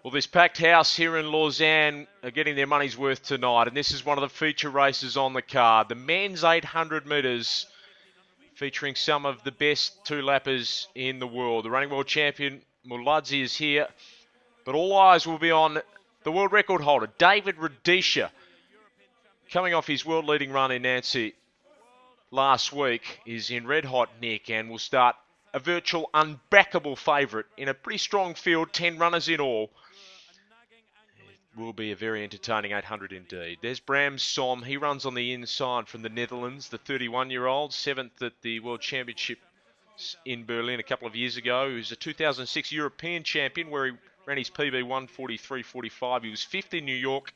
Well, this packed house here in Lausanne are getting their money's worth tonight, and this is one of the feature races on the card. The men's 800 metres, featuring some of the best two-lappers in the world. The reigning world champion, Muladzi, is here, but all eyes will be on the world record holder, David Rudisha, coming off his world-leading run in Nancy last week, is in red-hot nick and will start a virtual unbackable favourite in a pretty strong field, 10 runners in all. Will be a very entertaining 800 indeed. There's Bram Som. He runs on the inside from the Netherlands, the 31-year-old, 7th at the World Championship in Berlin a couple of years ago. He was a 2006 European champion where he ran his PB 1:43.45. He was 5th in New York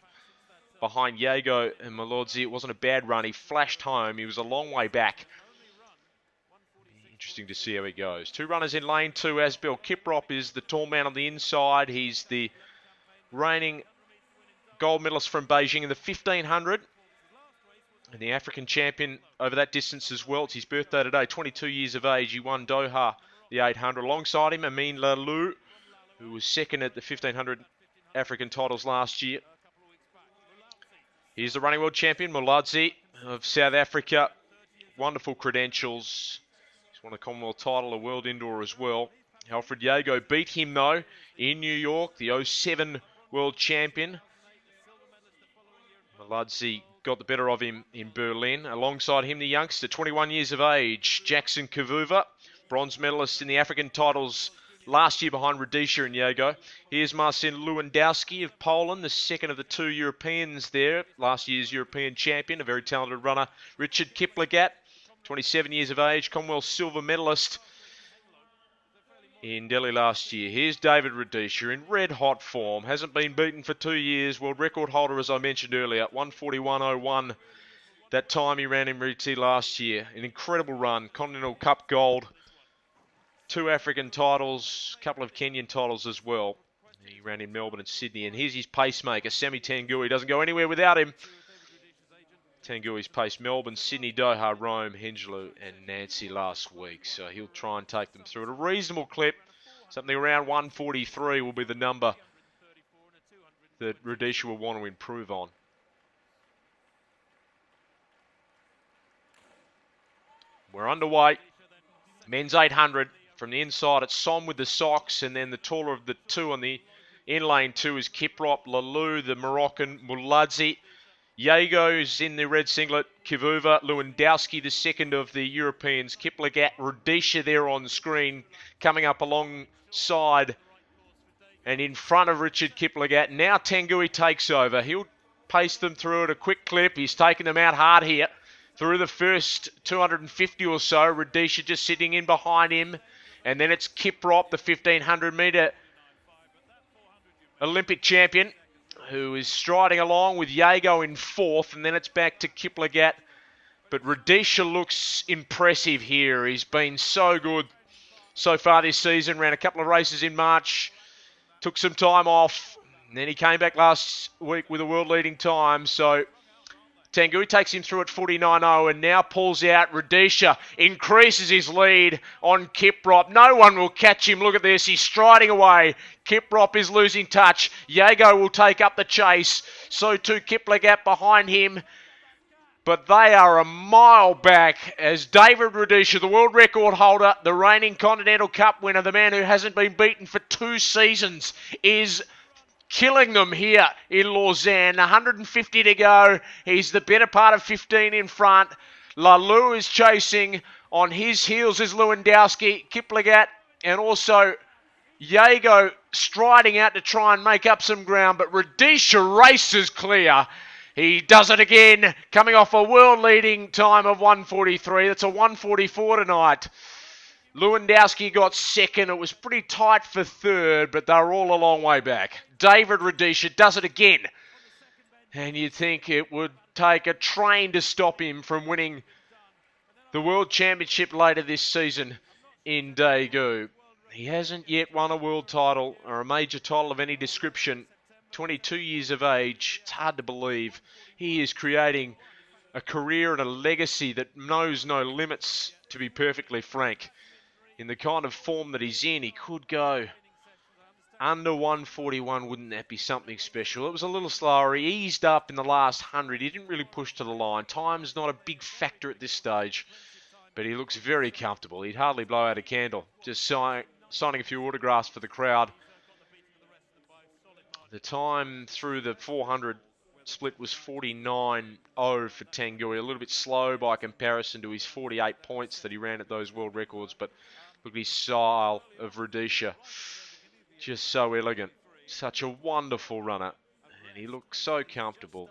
behind Jago and Malodzi. It wasn't a bad run. He flashed home. He was a long way back. Interesting to see how he goes. Two runners in lane two. Asbel Kiprop is the tall man on the inside. He's the reigning gold medalist from Beijing in the 1500 and the African champion over that distance as well. It's his birthday today, 22 years of age. He won Doha, the 800. Alongside him, Amin Lalou, who was second at the 1500 African titles last year. He's the running world champion, Muladzi of South Africa. Wonderful credentials. He's won a Commonwealth title, a world indoor as well. Alfred Jago beat him though in New York, the 07 world champion. Muladzi got the better of him in Berlin. Alongside him, the youngster, 21 years of age, Jackson Kavuva, bronze medalist in the African titles last year behind Rudisha and Jago. Here's Marcin Lewandowski of Poland, the second of the two Europeans there, last year's European champion, a very talented runner. Richard Kiplagat, 27 years of age, Commonwealth silver medalist in Delhi last year. Here's David Rudisha in red-hot form. Hasn't been beaten for 2 years. World record holder, as I mentioned earlier, 1:41.01. That time he ran in Riti last year. An incredible run. Continental Cup gold. 2 African titles. A couple of Kenyan titles as well. He ran in Melbourne and Sydney. And here's his pacemaker, Sami Tangui. Doesn't go anywhere without him. Tangui's paced Melbourne, Sydney, Doha, Rome, Hengelo and Nancy last week. So he'll try and take them through at a reasonable clip. Something around 1:43 will be the number that Rudisha will want to improve on. We're underway. Men's 800. From the inside, it's Som with the socks, and then the taller of the two on the in lane two is Kiprop, Lalou, the Moroccan, Muladzi. Jago's in the red singlet, Kivuva, Lewandowski, the second of the Europeans, Kiplagat, Rudisha there on screen, coming up alongside and in front of Richard Kiplagat. Now Tangui takes over. He'll pace them through at a quick clip. He's taken them out hard here through the first 250 or so. Rudisha just sitting in behind him. And then it's Kiprop, the 1500-metre Olympic champion, who is striding along with Jago in fourth, and then it's back to Kiplagat. But Rudisha looks impressive here. He's been so good so far this season. Ran a couple of races in March, took some time off, and then he came back last week with a world-leading time. So Tangui takes him through at 49.0 and now pulls out. Rudisha increases his lead on Kiprop. No one will catch him. Look at this. He's striding away. Kiprop is losing touch. Jago will take up the chase. So too Kiplagat behind him. But they are a mile back as David Rudisha, the world record holder, the reigning Continental Cup winner, the man who hasn't been beaten for 2 seasons, is killing them here in Lausanne. 150 to go. He's the better part of 15 in front. Lalou is chasing. On his heels is Lewandowski, Kiplagat, and also Jago striding out to try and make up some ground. But Rudisha races clear. He does it again, coming off a world-leading time of 1:43. That's a 1:44 tonight. Lewandowski got second. It was pretty tight for third, but they're all a long way back. David Rudisha does it again. And you'd think it would take a train to stop him from winning the World Championship later this season in Daegu. He hasn't yet won a world title or a major title of any description. 22 years of age. It's hard to believe. He is creating a career and a legacy that knows no limits, to be perfectly frank. In the kind of form that he's in, he could go Under 141, wouldn't that be something special? It was a little slower. He eased up in the last 100. He didn't really push to the line. Time's not a big factor at this stage, but he looks very comfortable. He'd hardly blow out a candle. Just signing a few autographs for the crowd. The time through the 400 split was 49.0 for Tanguy. A little bit slow by comparison to his 48 points that he ran at those world records, but look at his style of Rudisha. Just so elegant. Such a wonderful runner. And he looked so comfortable.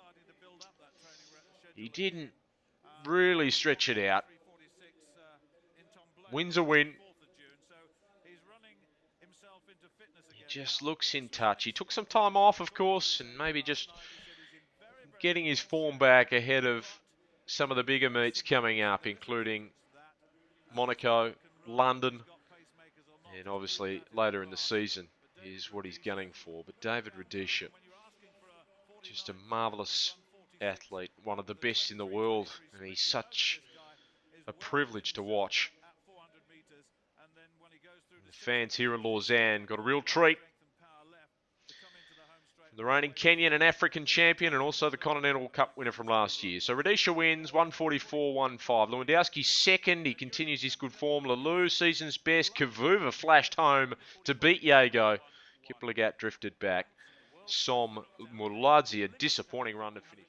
He didn't really stretch it out. Win's a win. He just looks in touch. He took some time off, of course, and maybe just getting his form back ahead of some of the bigger meets coming up, including Monaco, London, and obviously later in the season is what he's gunning for. But David Rudisha, just a marvellous athlete, one of the best in the world, and he's such a privilege to watch. And the fans here in Lausanne got a real treat. The reigning Kenyan and African champion, and also the Continental Cup winner from last year. So Rudisha wins 144.15. Lewandowski second. He continues his good form. Lalou, season's best. Kavuva flashed home to beat Yago. Kiplagat drifted back. Som Muladzi, a disappointing run to finish.